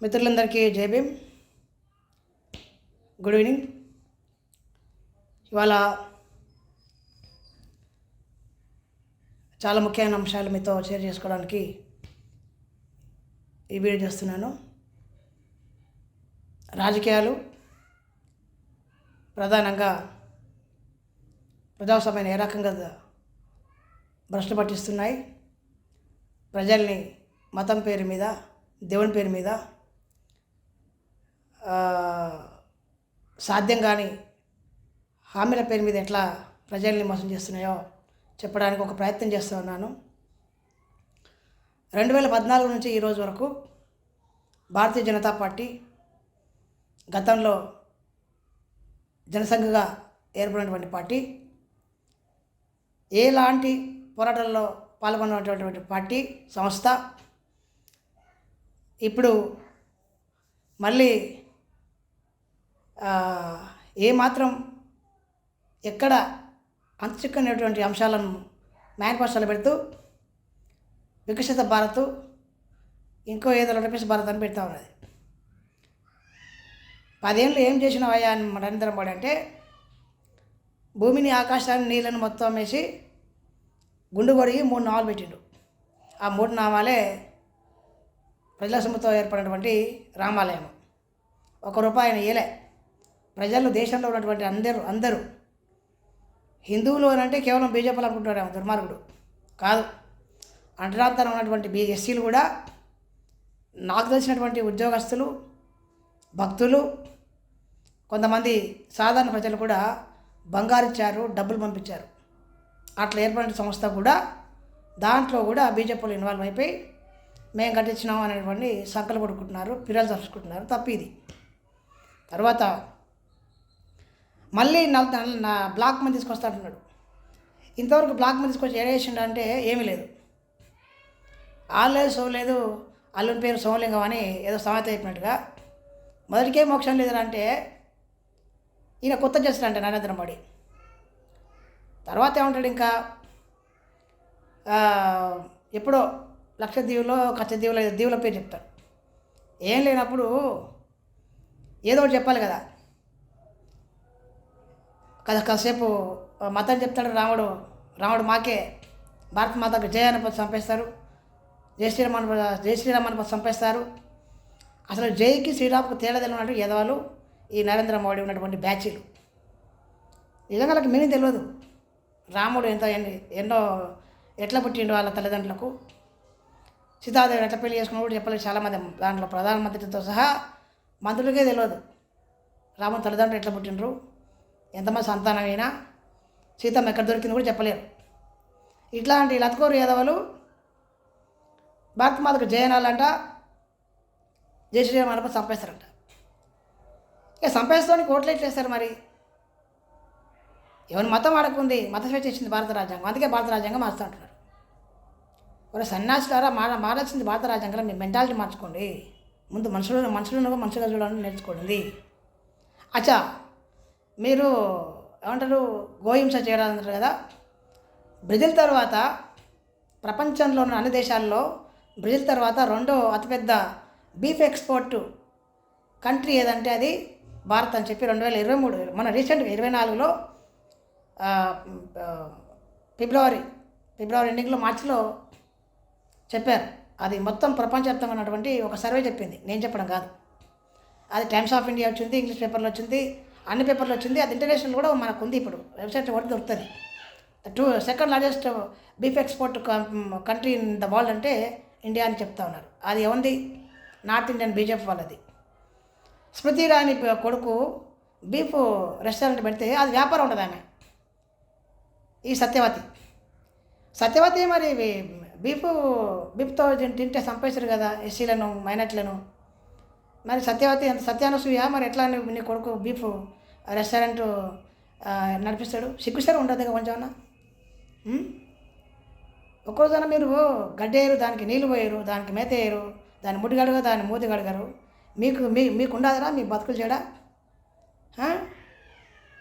మిత్రులందరికీ జై Bhim. Good evening. ఇవాళ చాలా ముఖ్యమైన అంశాలు మీతో షేర్ చేసుకోవడానికి ఈ వీడియో చేస్తున్నాను. రాజకీయాలు ప్రధానంగా ప్రజాస్వామ్యాన్ని ఏ రకంగా భ్రష్టు పట్టిస్తున్నాయి, ప్రజల్ని మతం పేరు మీద, దేవుని పేరు మీద సాధ్యం కాని హామీల పేరు మీద ఎట్లా ప్రజల్ని మోసం చేస్తున్నాయో చెప్పడానికి ఒక ప్రయత్నం చేస్తూ ఉన్నాను. 2014 నుంచి ఈరోజు వరకు భారతీయ జనతా పార్టీ గతంలో జనసంఘగా ఏర్పడినటువంటి పార్టీ, ఎలాంటి పోరాటాల్లో పాల్గొన్నటువంటి పార్టీ సంస్థ ఇప్పుడు మళ్ళీ ఏమాత్రం ఎక్కడ అంతుచిక్కనటువంటి అంశాలను మేనిఫెస్టోలో పెడుతూ వికసిత భారత్, ఇంకో ఏదో వికసిత భారత్ అని పెడతా ఉన్నది. 10 ఏళ్ళు ఏం చేసినవయ్యా అని నరేంద్ర మోడీ అంటే, భూమిని, ఆకాశాన్ని, నీళ్ళను మొత్తం వేసి గుండు కొరిగి 3 నామాలు పెట్టిండు. ఆ 3 నామాలే ప్రజల సొమ్ముతో ఏర్పడినటువంటి రామాలయం. ₹1 ఆయన ఇయ్యలే. ప్రజలు, దేశంలో ఉన్నటువంటి అందరూ హిందువులు అని అంటే కేవలం బీజేపీలు అనుకుంటారేమో, దుర్మార్గుడు కాదు. అంటరాంతరం ఉన్నటువంటి ఎస్సీలు కూడా, నాకు తెలిసినటువంటి ఉద్యోగస్తులు, భక్తులు, కొంతమంది సాధారణ ప్రజలు కూడా బంగారు ఇచ్చారు, డబ్బులు పంపించారు. అట్లా ఏర్పడిన సంస్థ కూడా, దాంట్లో కూడా బీజేపీలు ఇన్వాల్వ్ అయిపోయి మేము కట్టించినాం అనేటువంటి సంకలు కొడుకుంటున్నారు, పిల్లలు తరుచుకుంటున్నారు. తప్పు ఇది. తర్వాత మళ్ళీ నా బ్లాక్ మని తీసుకొస్తా అంటున్నాడు. ఇంతవరకు బ్లాక్ మని తీసుకొచ్చి ఏడేసిండు అంటే ఏమీ లేదు. ఆలేదు సోలేదు, అల్లుని పేరు సోమలింగం అని ఏదో సామెత చెప్పినట్టుగా మొదటికే మోక్షం లేదని అంటే ఈయన కొత్త చేస్తాడంటే నరేంద్ర మోడీ. తర్వాత ఏమంటాడు, ఇంకా ఎప్పుడో లక్షద్వీపులో దీవుల పేరు చెప్తాడు. ఏం లేనప్పుడు ఏదో ఒకటి చెప్పాలి కదా. కాసేపు మతం చెప్తాడు రాముడు మాకే భారత మాతకు జయ అని చంపేస్తారు, జై శ్రీరామ్ అని చంపేస్తారు. అసలు జైకి శ్రీరామ్కు తేడా తెలియనట్టు ఎదవాళ్ళు ఈ నరేంద్ర మోడీ ఉన్నటువంటి బ్యాచీలు. నిజంగా వాళ్ళకి మీనింగ్ తెలియదు. రాముడు ఎన్నో ఎట్లా పుట్టిండు వాళ్ళ తల్లిదండ్రులకు, సీతాదేవి ఎట్లా పెళ్లి చేసుకున్న కూడా చెప్పలేదు చాలామంది. దాంట్లో ప్రధానమంత్రితో సహా మంత్రులకే తెలియదు రాముడు తల్లిదండ్రులు ఎట్లా పుట్టిండ్రు, ఎంతమంది సంతానం అయినా, సీతమ్మ ఎక్కడ దొరికింది కూడా చెప్పలేరు. ఇట్లాంటి లతకోరు యాదవులు భారత మాతకు జయనాలంట, జై శ్రీరామ్ అని చంపేస్తారంట. ఇక చంపేస్తానికి ఓట్లు ఎట్లా వేస్తారు మరి? ఎవరి మతం ఆడకుంది, మత స్వేచ్ఛ ఇచ్చింది భారత రాజ్యాంగం. అందుకే భారత రాజ్యాంగం మారుస్తూ అంటున్నారు. ఒక సన్యాసులారా మారాల్సింది భారత రాజ్యాంగంలో మీ మెంటాలిటీ మార్చుకోండి. ముందు మనుషులుగా చూడాలని నేర్చుకోండి. అచ్చా, మీరు ఏమంటారు, గోహింస చేయాలంటారు కదా. బ్రెజిల్ తర్వాత ప్రపంచంలో ఉన్న అన్ని దేశాల్లో బ్రెజిల్ తర్వాత 2వ అతిపెద్ద బీఫ్ ఎక్స్పోర్ట్ కంట్రీ ఏదంటే అది భారత్ అని చెప్పి 2023 మన రీసెంట్గా 24లో ఫిబ్రవరి ఎండింగ్లో, మార్చిలో చెప్పారు. అది మొత్తం ప్రపంచవ్యాప్తంగా ఉన్నటువంటి ఒక సర్వే చెప్పింది, నేను చెప్పడం కాదు. అది టైమ్స్ ఆఫ్ ఇండియా వచ్చింది, ఇంగ్లీష్ పేపర్లో వచ్చింది, అన్ని పేపర్లో వచ్చింది. అది ఇంటర్నేషనల్ కూడా మనకు ఉంది. ఇప్పుడు వెబ్సైట్లో కూడా దొరుకుతుంది. Second largest beef export country in the world అంటే ఇండియా అని చెప్తా ఉన్నారు. అది ఏముంది, నార్త్ ఇండియన్ బీజేపీ వాళ్ళది. స్మృతి ఇరానీ కొడుకు బీఫ్ రెస్టారెంట్ పెడితే అది వ్యాపారం ఉండదు. ఆమె ఈ సత్యవతి మరి బీఫ్తో తింటే చంపేశారు కదా ఎస్సీలను, మైనార్టీలను. మరి సత్యవతి ఎంత సత్యానసూయ, మరి ఎట్లా నీ కొడుకు బీఫ్ రెస్టారెంట్ నడిపిస్తాడు? సిగ్గుసారి ఉండదు కొంచెం అన్న. ఒక్కోసారి మీరు గడ్డేయరు, దానికి నీళ్ళు పోయారు, దానికి మేత వేయరు, దాన్ని ముడి గడగరు, దాన్ని మూతి గడగరు. మీకు ఉండదురా మీ బతుకులు చేయడా?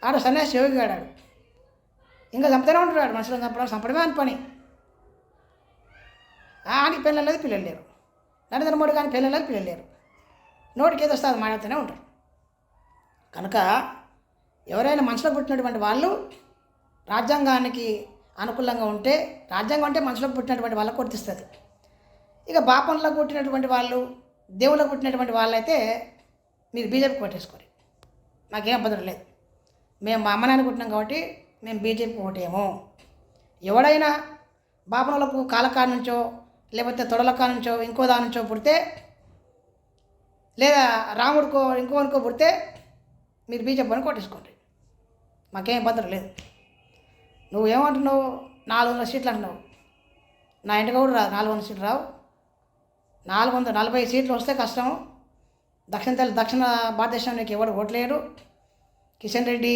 ఆడ సన్యాసి యోగి గాడాడు, ఇంకా చంపుతూనే ఉంటున్నాడు. మనుషులను చంపడమే అని పని. ఆడికి పిల్లలు లేదు, పిల్లలు లేరు. నరేంద్ర మోడీ కానీ పిల్లలు లేదు, పిల్లలు లేరు. నోటికి ఏదో వస్తే అది మాట్లాడుతూనే ఉంటారు. కనుక ఎవరైనా మనసులో పుట్టినటువంటి వాళ్ళు రాజ్యాంగానికి అనుకూలంగా ఉంటే, రాజ్యాంగం అంటే మనసులో పుట్టినటువంటి వాళ్ళకు వర్తిస్తుంది. ఇక బాపంలో పుట్టినటువంటి వాళ్ళు, దేవుళ్ళకు పుట్టినటువంటి వాళ్ళైతే మీరు బీజేపీ కొట్టేసుకోరు. మాకేం అభ్యంతరం లేదు. మేము మా అమ్మ నాన్న పుట్టినాం కాబట్టి మేము బీజేపీ ఓటేమో. ఎవడైనా బాపనలకు కాలకాడ నుంచో లేకపోతే తొడలకాడ నుంచో ఇంకో దాని నుంచో పుడితే, లేదా రాముడికో ఇంకో పుడితే మీరు బీజేపీని కొట్టేసుకోండి. మాకేం ఇబ్బంది లేదు. నువ్వేమంటున్నావు? 400 సీట్లు అంటున్నావు. నా ఇంటికి కూడా రాదు 400 సీట్లు రావు. 440 సీట్లు వస్తే కష్టం. దక్షిణ భారతదేశానికి ఎవరు ఓట్లేరు. కిషన్ రెడ్డి,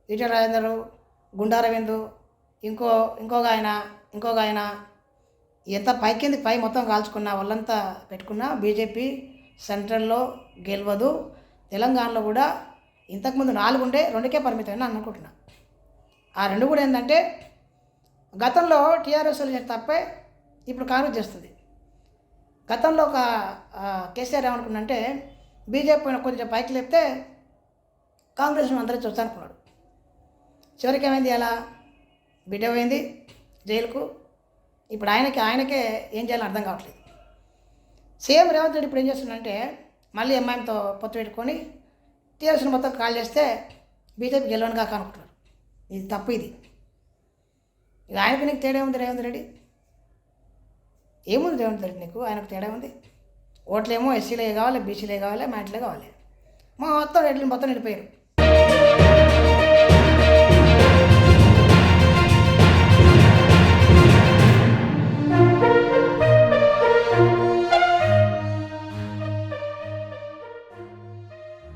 ఈటెల రాజేందర్, గుండా రవీంద్ర, ఇంకొక ఆయన ఎంత పై మొత్తం కాల్చుకున్నా వాళ్ళంతా పెట్టుకున్నా బీజేపీ సెంట్రల్లో గెలవదు. తెలంగాణలో కూడా ఇంతకుముందు 4 ఉండే 2కే పరిమితమైన అనుకుంటున్నా. ఆ 2 కూడా ఏంటంటే గతంలో టీఆర్ఎస్ చేసిన తప్పే ఇప్పుడు కాంగ్రెస్ చేస్తుంది. గతంలో ఒక కేసీఆర్ ఏమనుకున్నంటే బీజేపీ కొంచెం పైకి లేపితే కాంగ్రెస్ అందరూ చూస్తానుకున్నాడు. చివరికి ఏమైంది? అలా బిడ్డ పోయింది జైలుకు. ఇప్పుడు ఆయనకే ఏం చేయాలో అర్థం కావట్లేదు. సేమ్ రేవంత్ రెడ్డి ఇప్పుడు ఏం చేస్తున్నాడంటే మళ్ళీ ఎంఐఎంతో పొత్తు పెట్టుకొని టీఆర్ఎస్ని మొత్తం కాల్ చేస్తే బీజేపీ గెలవను కాక అనుకుంటున్నారు. ఇది తప్పు. ఇది ఆయనకు నీకు తేడా ఉంది. రేవంత్ రెడ్డి ఏముంది? రేవంత్ రెడ్డి నీకు ఆయనకు తేడా ఉంది. ఓట్లేమో ఎస్సీలే కావాలి, బీసీలే కావాలి, మైనారిటీలే కావాలి. మొత్తం రెడ్లు మొత్తం నిండిపోయారు.